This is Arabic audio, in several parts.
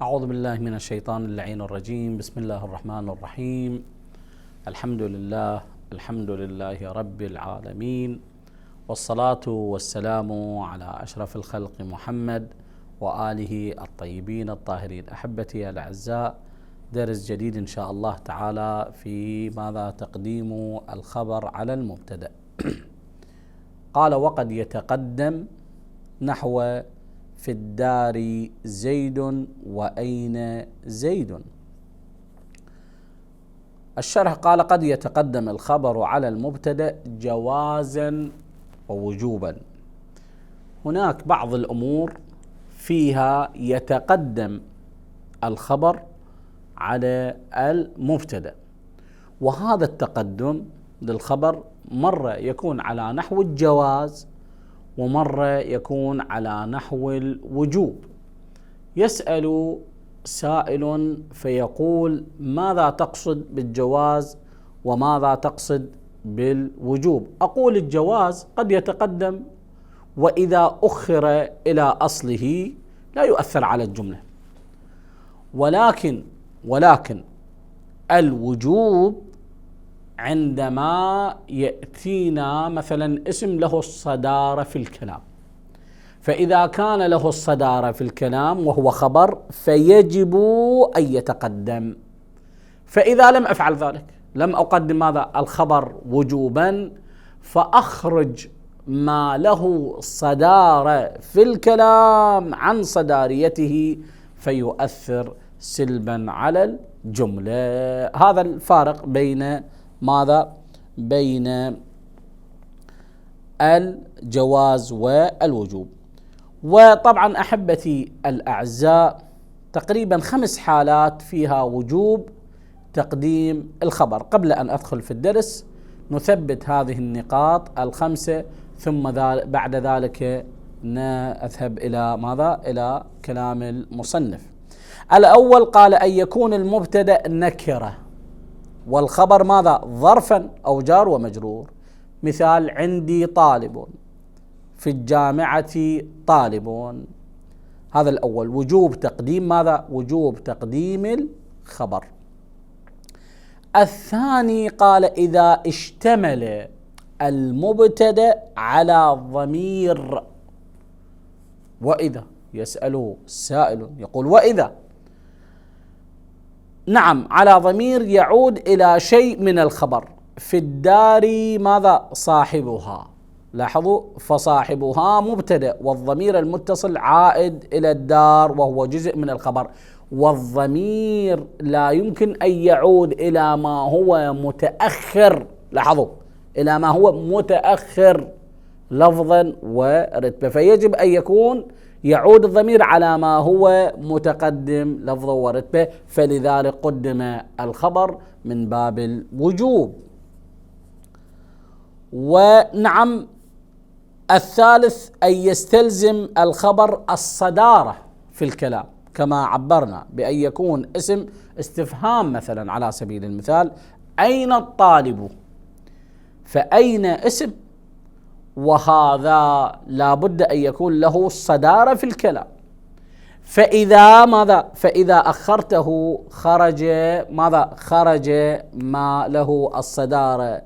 أعوذ بالله من الشيطان اللعين الرجيم. بسم الله الرحمن الرحيم. الحمد لله رب العالمين، والصلاة والسلام على أشرف الخلق محمد وآله الطيبين الطاهرين. أحبتي الأعزاء، درس جديد إن شاء الله تعالى في ماذا تقديم الخبر على المبتدأ. قال: وقد يتقدم نحو في الدار زيد وأين زيد. الشرح قال: قد يتقدم الخبر على المبتدأ جوازا ووجوبا. هناك بعض الأمور فيها يتقدم الخبر على المبتدأ، وهذا التقدم للخبر مرة يكون على نحو الجواز ومرة يكون على نحو الوجوب. يسأل سائل فيقول: ماذا تقصد بالجواز وماذا تقصد بالوجوب؟ أقول: الجواز قد يتقدم وإذا أخر إلى أصله لا يؤثر على الجملة، ولكن الوجوب عندما يأتينا مثلا اسم له الصدارة في الكلام، فإذا كان له الصدارة في الكلام وهو خبر فيجب أن يتقدم. فإذا لم أفعل ذلك، لم أقدم ماذا؟ الخبر وجوبا، فأخرج ما له صدارة في الكلام عن صداريته فيؤثر سلبا على الجملة. هذا الفارق بين ماذا؟ بين الجواز والوجوب. وطبعا أحبتي الأعزاء، تقريبا 5 حالات فيها وجوب تقديم الخبر. قبل أن أدخل في الدرس نثبت هذه النقاط 5، ثم بعد ذلك نذهب إلى ماذا؟ إلى كلام المصنف. الأول قال: أن يكون المبتدأ نكرة والخبر ماذا؟ ظرفا أو جار ومجرور. مثال: عندي طالب، في الجامعة طالب. هذا الأول، وجوب تقديم ماذا؟ وجوب تقديم الخبر. الثاني قال: إذا اشتمل المبتدأ على ضمير. وإذا يسأله السائل يقول: وإذا نعم على ضمير يعود إلى شيء من الخبر. في الدار ماذا؟ صاحبها. لاحظوا، فصاحبها مبتدأ والضمير المتصل عائد إلى الدار وهو جزء من الخبر، والضمير لا يمكن أن يعود إلى ما هو متأخر. لاحظوا، إلى ما هو متأخر لفظا ورتبة، فيجب أن يكون يعود الضمير على ما هو متقدم لفظا ورتبة، فلذلك قدم الخبر من باب الوجوب. ونعم الثالث أن يستلزم الخبر الصدارة في الكلام، كما عبرنا بأن يكون اسم استفهام. مثلا على سبيل المثال: أين الطالب؟ فأين اسم، وهذا لا بد أن يكون له صدارة في الكلام. فإذا ماذا؟ فإذا أخرته خرج ماذا؟ خرج ما له الصدارة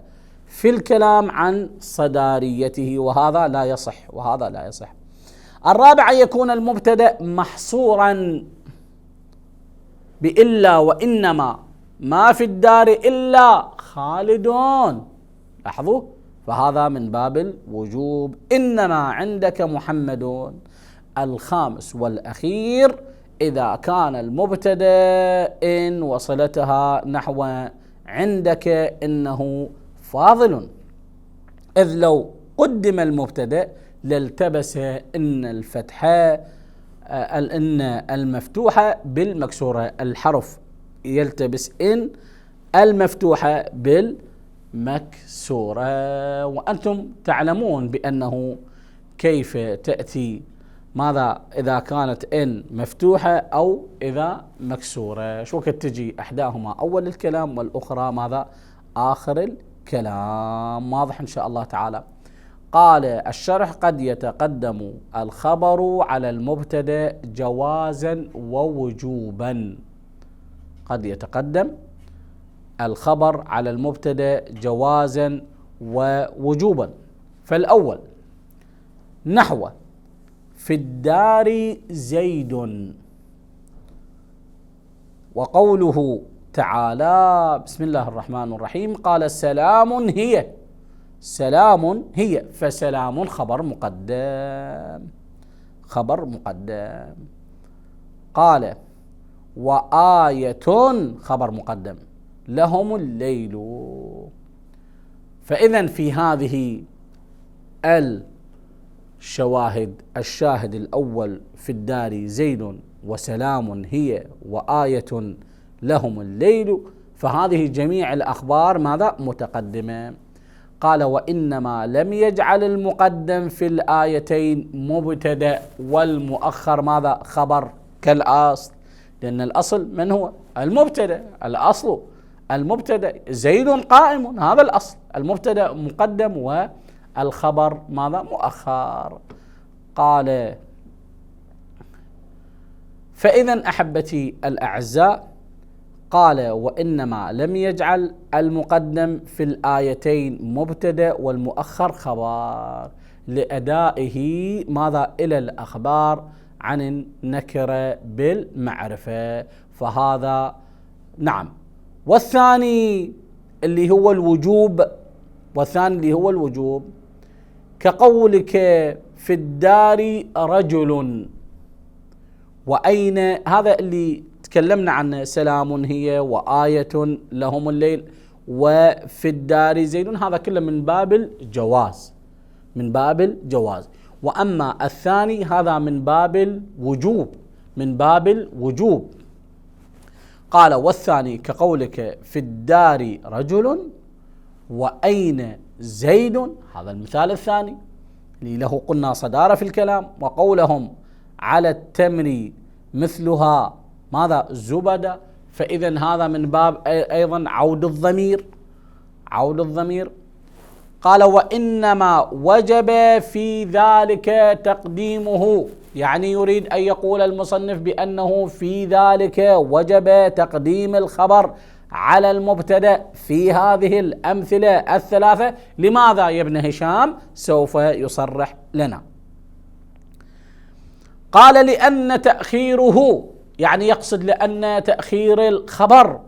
في الكلام عن صداريته، وهذا لا يصح. الرابع: أن يكون المبتدأ محصورا بإلا وإنما، ما في الدار إلا خالدون. لاحظوا، فهذا من باب الوجوب. إنما عندك محمدون. الخامس والأخير: إذا كان المبتدأ إن وصلتها نحو عندك إنه فاضل، إذ لو قدم المبتدأ لالتبس إن الفتحة إن المفتوحة بالمكسورة. الحرف يلتبس إن المفتوحة بالمكسورة، وأنتم تعلمون بأنه كيف تأتي ماذا إذا كانت إن مفتوحة أو إذا مكسورة. شو كنت تجي إحداهما أول الكلام والأخرى ماذا؟ آخر الكلام. واضح إن شاء الله تعالى. قال الشرح: قد يتقدم الخبر على المبتدأ جوازا ووجوبا. قد يتقدم الخبر على المبتدأ جوازا ووجوبا. فالأول نحو: في الدار زيد، وقوله تعالى بسم الله الرحمن الرحيم قال سلام هي، سلام هي، فسلام خبر مقدم، خبر مقدم. قال وآية خبر مقدم، لهم الليل. فإذا في هذه الشواهد، الشاهد الأول في الدار زيد وسلام هي وآية لهم الليل، فهذه جميع الأخبار ماذا؟ متقدمة. قال وإنما لم يجعل المقدم في الآيتين مبتدأ والمؤخر ماذا؟ خبر كالأصل، لأن الأصل من هو؟ المبتدأ، الأصل المبتدأ، زيد قائم، هذا الأصل، المبتدأ مقدم والخبر ماذا؟ مؤخر. قال فإذا أحبتي الأعزاء، قال وإنما لم يجعل المقدم في الآيتين مبتدأ والمؤخر خبر لأدائه ماذا؟ إلى الأخبار عن النكرة بالمعرفة، فهذا نعم. والثاني اللي هو الوجوب، والثاني اللي هو الوجوب كقولك في الدار رجل، وأين، هذا اللي تكلمنا عنه، سلام هي وآية لهم الليل وفي الدار زيد، هذا كله من باب الجواز، من باب الجواز. وأما الثاني هذا من باب الوجوب، من باب الوجوب. قال والثاني كقولك في الدار رجل وأين زيد، هذا المثال الثاني اللي له قلنا صدارة في الكلام. وقولهم على التمر مثلها ماذا؟ زبدة، فإذا هذا من باب أيضا عود الضمير، عود الضمير. قال وإنما وجب في ذلك تقديمه، يعني يريد أن يقول المصنف بأنه في ذلك وجب تقديم الخبر على المبتدأ في هذه الأمثلة الثلاثة. لماذا يا ابن هشام؟ سوف يصرح لنا. قال لأن تأخيره، يعني يقصد لأن تأخير الخبر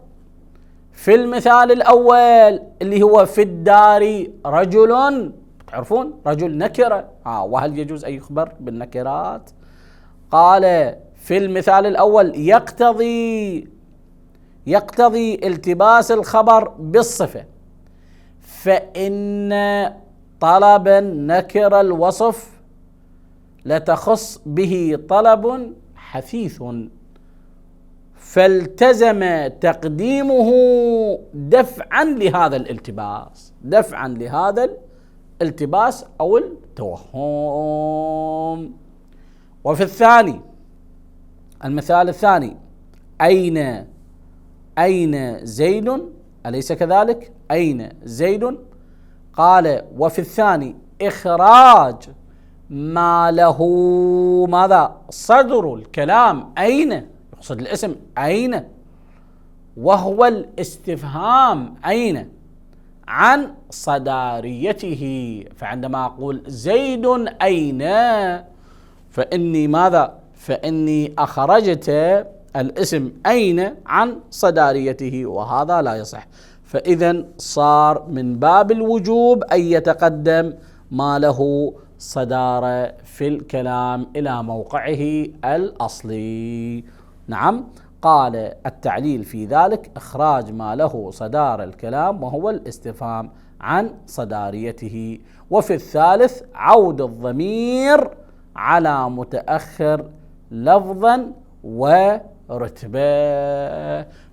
في المثال الأول اللي هو في الدار رجل، تعرفون رجل نكرة، وهل يجوز أن يخبر بالنكرات؟ قال في المثال الأول يقتضي التباس الخبر بالصفة، فإن طلب نكر الوصف لتخص به طلب حثيث، فالتزم تقديمه دفعا لهذا الالتباس، دفعا لهذا الالتباس أو التوهم. وفي الثاني، المثال الثاني أين زيد، أليس كذلك؟ أين زيد. قال وفي الثاني إخراج ما له ماذا؟ صدر الكلام، أين، يقصد الاسم أين، وهو الاستفهام أين عن صداريته. فعندما أقول زيد أين، فإني ماذا؟ فإني أخرجت الاسم أين عن صداريته، وهذا لا يصح. فإذا صار من باب الوجوب أن يتقدم ما له صدارة في الكلام إلى موقعه الأصلي. نعم. قال التعليل في ذلك إخراج ما له صدار الكلام وهو الاستفهام عن صداريته. وفي الثالث عود الضمير على متأخر لفظا ورتبة.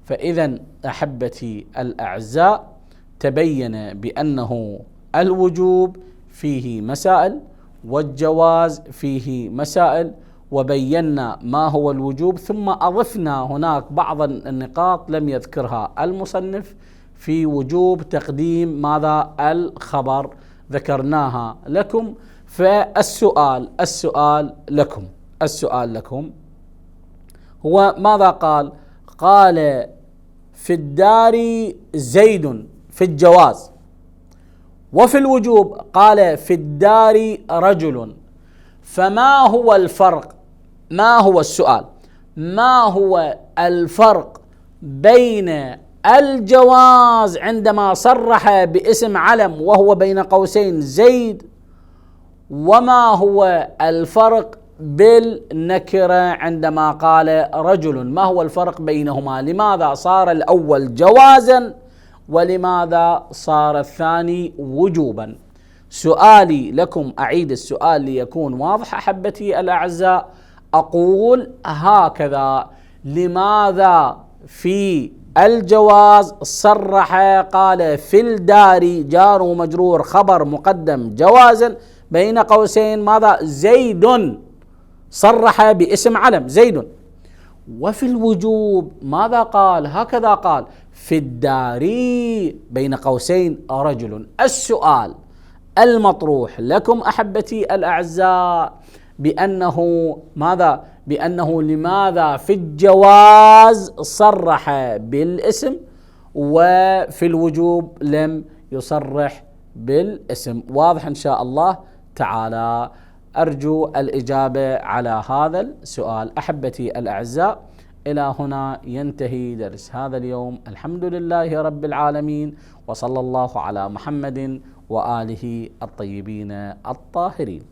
فإذا أحبتي الأعزاء، تبين بأنه الوجوب فيه مسائل والجواز فيه مسائل، وبينا ما هو الوجوب، ثم أضفنا هناك بعض النقاط لم يذكرها المصنف في وجوب تقديم ماذا؟ الخبر ذكرناها لكم. فالسؤال لكم هو ماذا قال؟ قال في الدار زيد في الجواز، وفي الوجوب قال في الدار رجل. فما هو الفرق؟ ما هو السؤال؟ ما هو الفرق بين الجواز عندما صرح باسم علم وهو بين قوسين زيد، وما هو الفرق بالنكرة عندما قال رجل؟ ما هو الفرق بينهما؟ لماذا صار الأول جوازا ولماذا صار الثاني وجوبا؟ سؤالي لكم، أعيد السؤال ليكون واضح أحبتي الأعزاء، أقول هكذا: لماذا في الجواز صرح قال في الدار جار ومجرور خبر مقدم جوازا بين قوسين ماذا؟ زيد، صرح باسم علم زيد. وفي الوجوب ماذا قال؟ هكذا قال في الدار بين قوسين رجل. السؤال المطروح لكم أحبتي الأعزاء بأنه ماذا؟ بأنه لماذا في الجواز صرح بالاسم وفي الوجوب لم يصرح بالاسم؟ واضح إن شاء الله تعالى. أرجو الإجابة على هذا السؤال أحبتي الأعزاء. إلى هنا ينتهي درس هذا اليوم. الحمد لله رب العالمين، وصلى الله على محمد وآله الطيبين الطاهرين.